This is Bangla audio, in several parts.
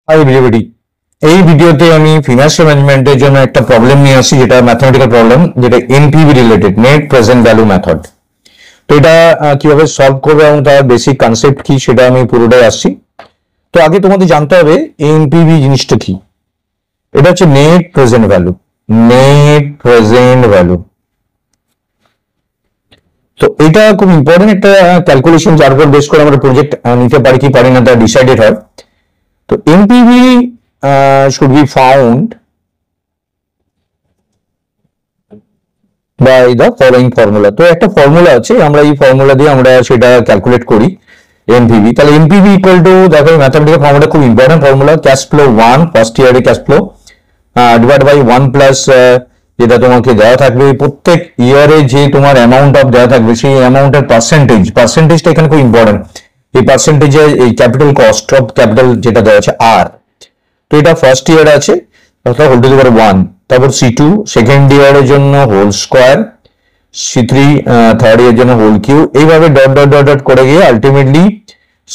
হাই এভরিবডি, এই ভিডিওতে আমি ফিনান্সিয়াল ম্যানেজমেন্টের জন্য একটা প্রবলেম নিয়ে আসছি, যেটা ম্যাথমেটিক্যাল প্রবলেম, যেটা NPV related, net present value method. তো এটা কিভাবে সলভ করবে এবং তার বেসিক কনসেপ্ট কি সেটা আমি পুরোটাই আসছি। তো আগে তোমাদের জানতে হবে এনপিভি জিনিসটা কি। এটা হচ্ছে net present value. Net present value, তো এটা খুব ইম্পর্টেন্ট একটা ক্যালকুলেশন, যার উপর বেস করে আমরা প্রজেক্ট নিতে পারি কি পারি না তা ডিসাইডেড হয়। তো NPV should be found by the following formula। তো একটা ফর্মুলা আছে, আমরা এই ফর্মুলা দিয়ে আমরা সেটা ক্যালকুলেট করি এনপিভি। তাহলে এনপিভি ইকুয়াল টু, দেখো ম্যাথমেটিক্যাল ফর্মুলা খুব important formula, cash flow 1 first ইয়ারে cash flow divide by 1 plus যেটা তোমাকে দেওয়া থাকবে প্রত্যেক ইয়ারে, যে তোমার অ্যামাউন্ট অফ দেওয়া থাকবে সেই অ্যামাউন্টের পার্সেন্টেজটা এখানে খুব ইম্পর্টেন্ট। এই পার্সেন্টেজে এই ক্যাপিটাল কস্ট অফ ক্যাপিটাল যেটা দেওয়া আছে আর, তো এটা ফার্স্ট ইয়ার আছে অর্থাৎ হোল টু দি পাওয়ার 1, তারপর C2 সেকেন্ড ইয়ারের জন্য হোল স্কোয়ার, C3 থার্ড ইয়ারের জন্য হোল কিউ, এইভাবে ডট ডট ডট ডট করে গিয়ে ultimately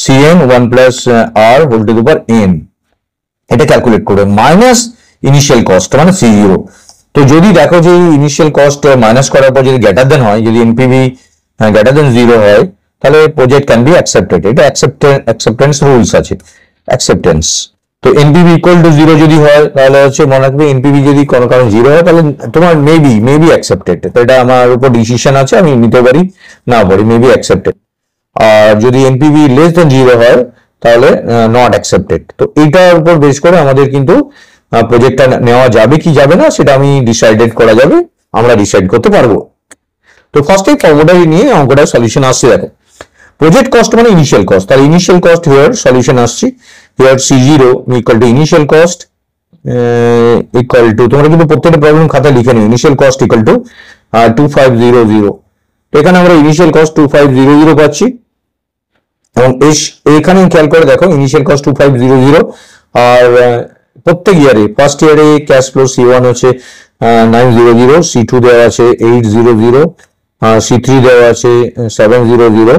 Cn 1 plus r whole to the power n, এটা ক্যালকুলেট করবে মাইনাস ইনিশিয়াল কস্ট মানে C0। তো যদি দেখো যে ইনিশিয়াল কস্ট মাইনাস করার পর যদি গ্রেটার দেন হয়, যদি এনপিভি গ্রেটার দেন 0 হয়, তাহলে প্রজেক্ট ক্যান বি অ্যাকসেপ্টেড। এটা অ্যাকসেপ্টেন্স রুলস আছে, অ্যাকসেপ্টেন্স। তো এনপিভি ইকুয়াল টু 0 যদি হয়, তাহলে হচ্ছে মনে রাখবে এনপিভি যদি কোনো কারণে 0 হয়, তাহলে তোমার মেবি অ্যাকসেপ্টেড। তো এটা আমার উপর ডিসিশন আছে, আমি নিতে পারি না পারি, মেবি অ্যাকসেপ্টেড। আর যদি এনপিভি লেস দেন 0 হয়, তাহলে নট অ্যাকসেপ্টেড। তো এইটার উপর বেস করে আমাদের কিন্তু প্রজেক্টটা নেওয়া যাবে কি যাবে না সেটা আমি ডিসাইডেড করা যাবে, আমরা ডিসাইড করতে পারবো। তো ফার্স্ট এই ফর্মুলা নিয়ে অঙ্কটার সলিউশন আসছে। দেখো প্রজেক্ট কস্ট মানে ইনিশিয়াল কস্ট, তাহলে ইনিশিয়াল কস্ট হিয়ার সলিউশন আসছে। Here C0 equal to initial cost equal to, তোমরা কিন্তু প্রত্যেকটা প্রবলেম খাতায় লিখে নিও, ইনিশিয়াল কস্ট ইকুয়াল টু 2500। তো এখানে আমরা ইনিশিয়াল কস্ট 2500 পাচ্ছি, এবং এখানে খেয়াল করে দেখো ইনিশিয়াল কস্ট 2500, আর প্রত্যেক ইয়ারে ফার্স্ট ইয়ারে ক্যাশ ফ্লো C1 হচ্ছে 900, C2 দেওয়া আছে 800, C3 দেওয়া আছে 700,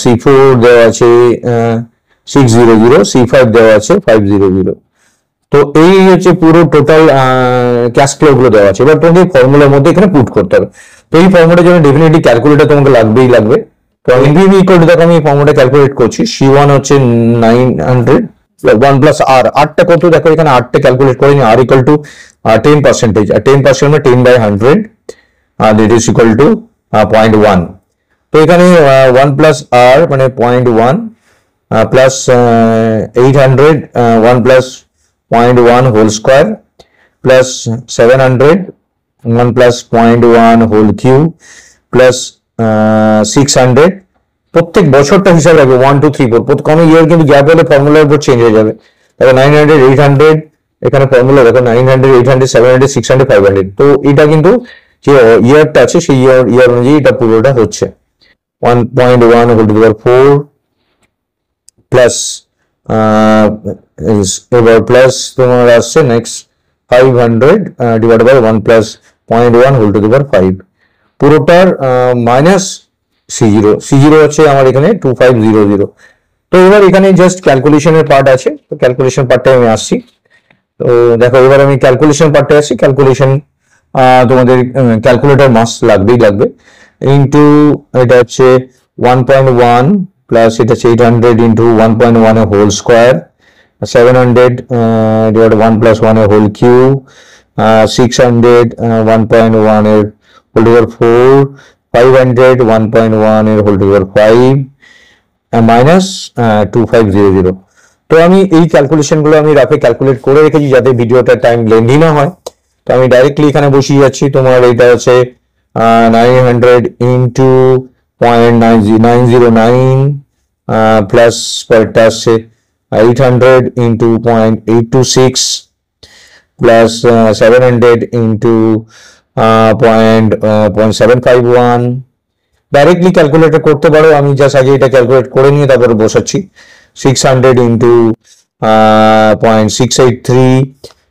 C4 দেওয়া আছে 600, C5 দেওয়া আছে 500। তো এই হচ্ছে পুরো টোটাল ক্যাশ ফ্লো গুলো দেওয়া আছে। এবার তোমাকে ফর্মুলার মধ্যে এখানে পুট করতে হবে। তো এই ফর্মুলার জন্য ডেফিনেটলি ক্যালকুলেটর তোমাকে লাগবেই লাগবে। তো এনপিভি ইকুয়াল টু, দেখো আমি ফর্মুলা ক্যালকুলেট করছি, C1 হচ্ছে 900 1 প্লাস আর, আরটা কত দেখো এখানে আরটা ক্যালকুলেট করিনি, আর ইকুয়াল টু 10%, আর 10% মানে 10 by 100, that is equal to 0.1। তো এখানে 1 প্লাস আর মানে 0.1 plus 800 1 plus 0.1 whole square plus 700 1 plus 0.1 whole cube plus 600। প্রত্যেক বছরটা হিসাব রাখবে 1 2 3 4, কোনো ইয়ার কিন্তু গ্যাপ হলে ফর্মুলার উপর চেঞ্জ হয়ে যাবে। দেখো 900 800, এখানে ফর্মুলা দেখো 900 800 700 600 500। তো এটা কিন্তু যে ইয়ারটা আছে সেই ইয়ার অনুযায়ী এটা পুরোটা হচ্ছে 1.1 whole to the power 4 plus এবার প্লাস তোমার আসছে next 500 divide by 1 plus 0.1 whole to the power 5, পুরোটার মাইনাস C0 হচ্ছে আমার এখানে 2500। তো এবার এখানে জাস্ট ক্যালকুলেশনের পার্ট আছে, তো ক্যালকুলেশন পার্টটাই আমি আসছি। তো দেখো এবার আমি ক্যালকুলেশন পার্টে আসছি। ক্যালকুলেশন তোমাদের ক্যালকুলেটর মাস্ট লাগবেই লাগবে। ইন্টু এটা হচ্ছে 1.1 প্লাস এটা হচ্ছে 800 ইন্টু 1.1 এর হোল স্কোয়ার, 700 ডিভাইড 1 প্লাস 1 এর হোল কিউ, 600 1.1 এর হোল টু পাওয়ার 4, 500 1.1 এর হোল টু পাওয়ার 5 মাইনাস 2500। তো আমি এই ক্যালকুলেশন গুলো আমি রাফে ক্যালকুলেট করে রেখেছি যাতে ভিডিওটা টাইম লেন্দি না হয়। তো আমি ডাইরেক্টলি এখানে বসিয়ে যাচ্ছি। তোমার এটা হচ্ছে 900 ইন্টু 0.909 প্লাস পরেরটা আসছে 800 into 0.826 plus 700 into 0.751। Directly calculator করতে পারো, আমি জাস্ট আগে এটা ক্যালকুলেট করে নিয়ে তারপরে বসাচ্ছি। 600 ইন্টু 0.683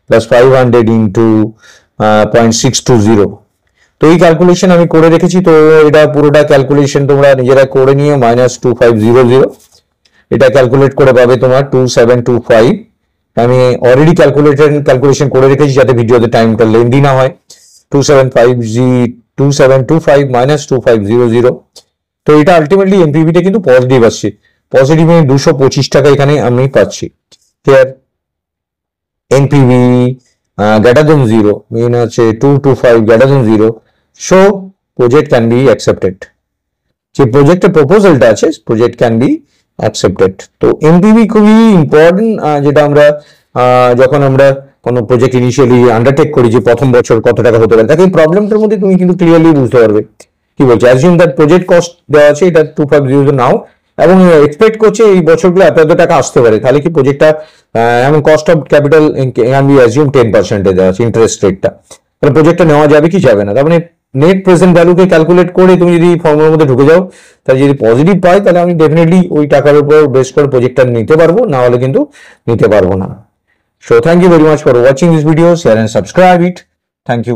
প্লাস 500 ইন্টু 0.620। তো এই ক্যালকুলেশন আমি করে রেখেছি। তো এটা পুরোটা ক্যালকুলেশন তোমরা নিজেরা করে নিয়ে মাইনাস 2500 এটা ক্যালকুলেট করে পাবে তোমার 2725 আমি অলরেডি ক্যালকুলেশন করে রেখেছি যাতে ভিডিওতে টাইমটা লেন্দি না হয়। 2725 মাইনাস 2500, তো এটা আলটিমেটলি এমপিভিটা কিন্তু পজিটিভ আসছে। পজিটিভ 225 টাকা এখানে আমি পাচ্ছি। হিয়ার এনপিভি গ্রেটার দেন 0 মেন আছে 225 greater than 0, so project can be accepted. যে প্রজেক্টের প্রপোজালটা আছে প্রজেক্ট ক্যান বি অ্যাকসেপ্টেড। তো এনপিভি খুবই ইম্পর্টেন্ট, যেটা আমরা যখন আমরা কোনো প্রজেক্ট ইনিশিয়ালি আন্ডারটেক করি যে প্রথম বছর কত টাকা হতে পারে, তাকে এই প্রবলেমটার মধ্যে তুমি কিন্তু ক্লিয়ারলি বুঝতে পারবে। কি বলছে, অ্যাজিউম দ্যাট প্রজেক্ট কস্ট দেওয়া আছে এটা 2500 নাও, এবং এক্সপেক্ট করছে এই বছরগুলো এত টাকা আসতে পারে, তাহলে কি প্রজেক্টটা এমন কস্ট অফ ক্যাপিটাল আমি অ্যাজিউম 10% দেওয়া আছে ইন্টারেস্ট রেটটা, তাহলে প্রজেক্টটা নেওয়া যাবে কি যাবে না। তার মানে নেট প্রেজেন্ট ভ্যালুকে ক্যালকুলেট করে তুমি যদি ফর্মুলার মধ্যে ঢুকে যাও, তাহলে যদি পজিটিভ পাই তাহলে আমি ডেফিনেটলি ওই টাকার উপর বেস করে প্রজেক্টটা নিতে পারবো, না হলে কিন্তু নিতে পারবো না। So thank you very much for watching this video, share and subscribe it. Thank you.